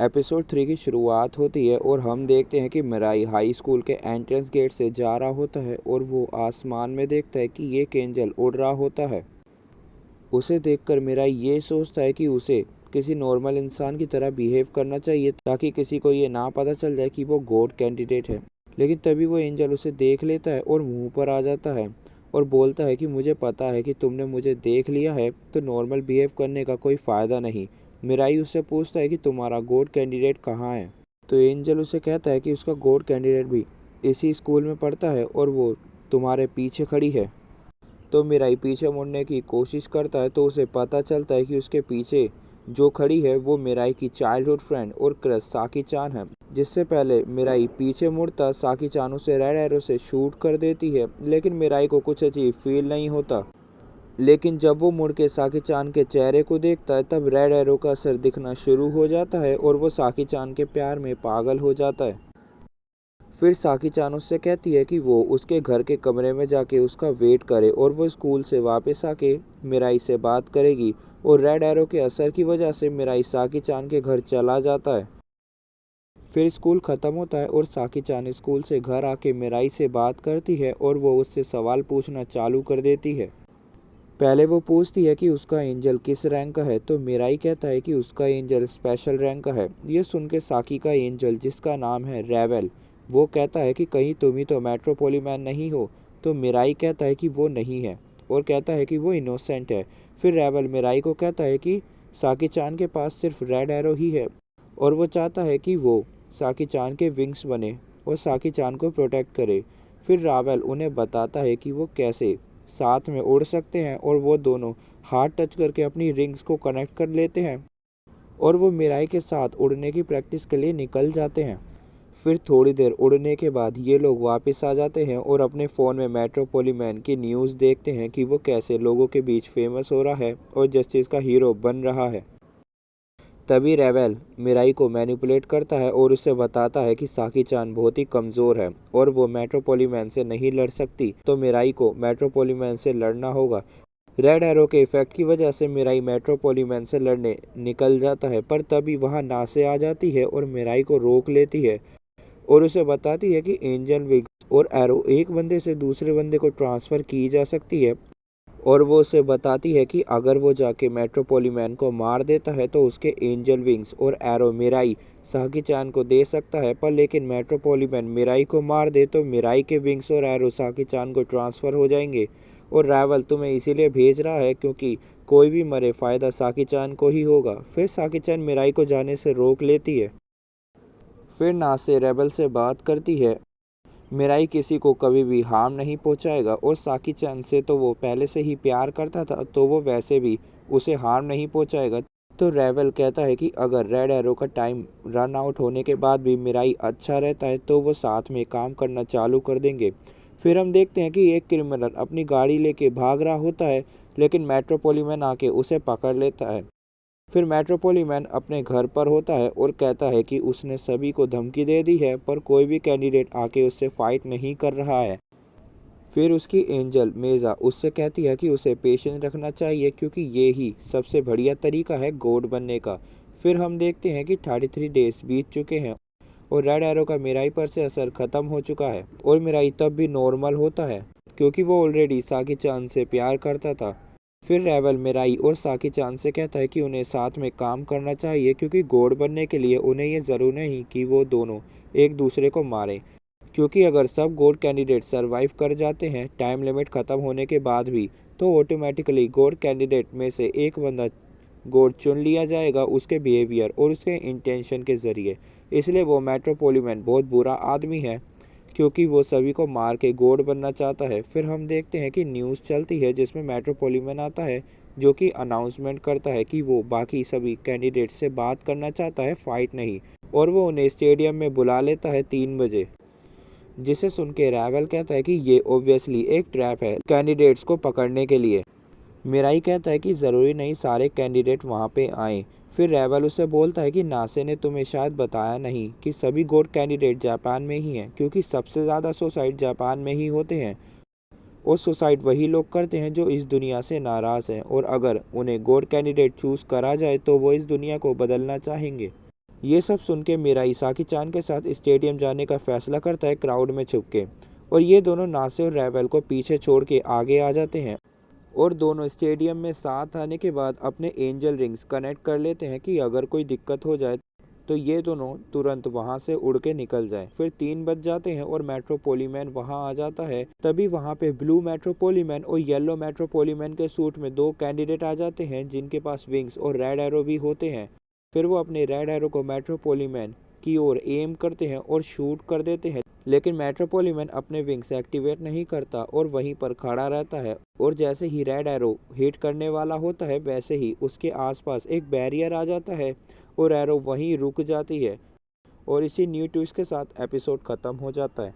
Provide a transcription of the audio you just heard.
Episode 3 की शुरुआत होती है और हम देखते हैं कि मिराई हाई स्कूल के एंट्रेंस गेट से जा रहा होता है और वो आसमान में देखता है कि एक एंजल उड़ रहा होता है। उसे देखकर मिराई ये सोचता है कि उसे किसी नॉर्मल इंसान की तरह बिहेव करना चाहिए ताकि किसी को ये ना पता चल जाए कि वो गॉड कैंडिडेट है। लेकिन तभी वो एंजल उसे देख लेता है और मुंह पर आ जाता है और बोलता है कि मुझे पता है कि तुमने मुझे देख लिया है, तो नॉर्मल बिहेव करने का कोई फ़ायदा नहीं। मिराई उससे पूछता है कि तुम्हारा गॉड कैंडिडेट कहाँ है। तो एंजल उसे कहता है कि उसका गॉड कैंडिडेट भी इसी स्कूल में पढ़ता है और वो तुम्हारे पीछे खड़ी है। तो मिराई पीछे मुड़ने की कोशिश करता है तो उसे पता चलता है कि उसके पीछे जो खड़ी है वो मिराई की चाइल्डहुड फ्रेंड और क्रश साकी चान है। जिससे पहले मिराई पीछे मुड़ता साकी चान उसे रेड एरो से शूट कर देती है, लेकिन मिराई को कुछ अजीब फील नहीं होता। लेकिन जब वो मुड़ के साकी चान के चेहरे को देखता है तब रेड एरो का असर दिखना शुरू हो जाता है और वो साकी चान के प्यार में पागल हो जाता है। फिर साकी चान उससे कहती है कि वो उसके घर के कमरे में जाके उसका वेट करे और वो स्कूल से वापस आके मिराई से बात करेगी। और रेड एरो के असर की वजह से मिराई साकी चान के घर चला जाता है। फिर स्कूल ख़त्म होता है और साकी चान स्कूल से घर आके मिराई से बात करती है और वो उससे सवाल पूछना चालू कर देती है। पहले वो पूछती है कि उसका एंजल किस रैंक का है, तो मिराई कहता है कि उसका एंजल स्पेशल रैंक का है। ये सुन के साकी का एंजल, जिसका नाम है रेवेल, वो कहता है कि कहीं तुम ही तो मेट्रोपोलीमैन नहीं हो। तो मिराई कहता है कि वो नहीं है और कहता है कि वो इनोसेंट है। फिर रेवेल मिराई को कहता है कि साकी चान के पास सिर्फ रेड एरो ही है और वो चाहता है कि वो साकी चान के विंग्स बने और साकी चान को प्रोटेक्ट करे। फिर रावेल उन्हें बताता है कि वो कैसे साथ में उड़ सकते हैं और वो दोनों हाथ टच करके अपनी रिंग्स को कनेक्ट कर लेते हैं और वो मिराई के साथ उड़ने की प्रैक्टिस के लिए निकल जाते हैं। फिर थोड़ी देर उड़ने के बाद ये लोग वापस आ जाते हैं और अपने फ़ोन में मेट्रोपोलीमैन की न्यूज़ देखते हैं कि वो कैसे लोगों के बीच फेमस हो रहा है और जस्टिस का हीरो बन रहा है। तभी रेवेल मिराई को मैनिपुलेट करता है और उसे बताता है कि साकी चान बहुत ही कमज़ोर है और वो मेट्रोपोलीमैन से नहीं लड़ सकती, तो मिराई को मेट्रोपोलीमैन से लड़ना होगा। रेड एरो के इफेक्ट की वजह से मिराई मेट्रोपोलीमैन से लड़ने निकल जाता है, पर तभी वहाँ नासे आ जाती है और मिराई को रोक लेती है और उसे बताती है कि एंजल विंग्स और एरो एक बंदे से दूसरे बंदे को ट्रांसफ़र की जा सकती है। और वो उसे बताती है कि अगर वो जाके मेट्रोपोलीमैन को मार देता है तो उसके एंजल विंग्स और एरो मिराई साकी चान को दे सकता है, पर लेकिन मेट्रोपोलीमैन मिराई को मार दे तो मिराई के विंग्स और एरो साकी चान को ट्रांसफ़र हो जाएंगे। और रावल तुम्हें इसीलिए भेज रहा है क्योंकि कोई भी मरे फ़ायदा साकी चान को ही होगा। फिर साकी चान मिराई को जाने से रोक लेती है। फिर नासे रेबल से बात करती है। मिराई किसी को कभी भी हार्म नहीं पहुंचाएगा और साकी चंद से तो वो पहले से ही प्यार करता था, तो वो वैसे भी उसे हार्म नहीं पहुंचाएगा। तो रेवल कहता है कि अगर रेड एरो का टाइम रन आउट होने के बाद भी मिराई अच्छा रहता है तो वो साथ में काम करना चालू कर देंगे। फिर हम देखते हैं कि एक क्रिमिनल अपनी गाड़ी लेके भाग रहा होता है, लेकिन मेट्रोपोलीमैन आके उसे पकड़ लेता है। फिर मेट्रोपोलीमैन अपने घर पर होता है और कहता है कि उसने सभी को धमकी दे दी है, पर कोई भी कैंडिडेट आके उससे फाइट नहीं कर रहा है। फिर उसकी एंजल मेज़ा उससे कहती है कि उसे पेशेंस रखना चाहिए क्योंकि ये ही सबसे बढ़िया तरीका है गॉड बनने का। फिर हम देखते हैं कि 33 डेज बीत चुके हैं और रेड एरो का मिराई पर से असर ख़त्म हो चुका है और मिराई तब भी नॉर्मल होता है क्योंकि वो ऑलरेडी साकी चांद से प्यार करता था। फिर रेवल मिराई और साकी चांद से कहता है कि उन्हें साथ में काम करना चाहिए क्योंकि गॉड बनने के लिए उन्हें ये ज़रूरी नहीं कि वो दोनों एक दूसरे को मारें, क्योंकि अगर सब गॉड कैंडिडेट सरवाइव कर जाते हैं टाइम लिमिट ख़त्म होने के बाद भी, तो ऑटोमेटिकली गॉड कैंडिडेट में से एक बंदा गॉड चुन लिया जाएगा उसके बिहेवियर और उसके इंटेंशन के ज़रिए। इसलिए वो मेट्रोपोलीमैन बहुत बुरा आदमी है क्योंकि वो सभी को मार के गॉड बनना चाहता है। फिर हम देखते हैं कि न्यूज़ चलती है जिसमें मेट्रोपोलीमैन आता है जो कि अनाउंसमेंट करता है कि वो बाकी सभी कैंडिडेट से बात करना चाहता है, फाइट नहीं, और वो उन्हें स्टेडियम में बुला लेता है 3 बजे। जिसे सुन के रावल कहता है कि ये ओब्वियसली एक ट्रैप है कैंडिडेट्स को पकड़ने के लिए। मिराई कहता है कि ज़रूरी नहीं सारे कैंडिडेट वहाँ पे आएँ। फिर रावल उसे बोलता है कि नासे ने तुम्हें शायद बताया नहीं कि सभी गॉड कैंडिडेट जापान में ही हैं, क्योंकि सबसे ज़्यादा सुसाइड जापान में ही होते हैं और सुसाइड वही लोग करते हैं जो इस दुनिया से नाराज़ हैं, और अगर उन्हें गॉड कैंडिडेट चूज़ करा जाए तो वो इस दुनिया को बदलना चाहेंगे। ये सब सुन के मिराई साकी चान के साथ स्टेडियम जाने का फैसला करता है क्राउड में छुप के, और ये दोनों नासे और रेबेल को पीछे छोड़ के आगे आ जाते हैं और दोनों स्टेडियम में साथ आने के बाद अपने एंजल रिंग्स कनेक्ट कर लेते हैं कि अगर कोई दिक्कत हो जाए तो ये दोनों तुरंत वहां से उड़ के निकल जाए। फिर 3 बज जाते हैं और मेट्रोपोलीमैन वहां आ जाता है। तभी वहां पे ब्लू मेट्रोपोलीमैन और येलो मेट्रोपोलीमैन के सूट में 2 कैंडिडेट आ जाते हैं जिनके पास विंग्स और रेड एरो भी होते हैं। फिर वो अपने रेड एरो को मेट्रोपोलीमैन की ओर एम करते हैं और शूट कर देते हैं, लेकिन मेट्रोपोलीमैन अपने विंग्स एक्टिवेट नहीं करता और वहीं पर खड़ा रहता है। और जैसे ही रेड एरो हिट करने वाला होता है वैसे ही उसके आसपास एक बैरियर आ जाता है और एरो वहीं रुक जाती है। और इसी न्यू ट्विस्ट के साथ एपिसोड ख़त्म हो जाता है।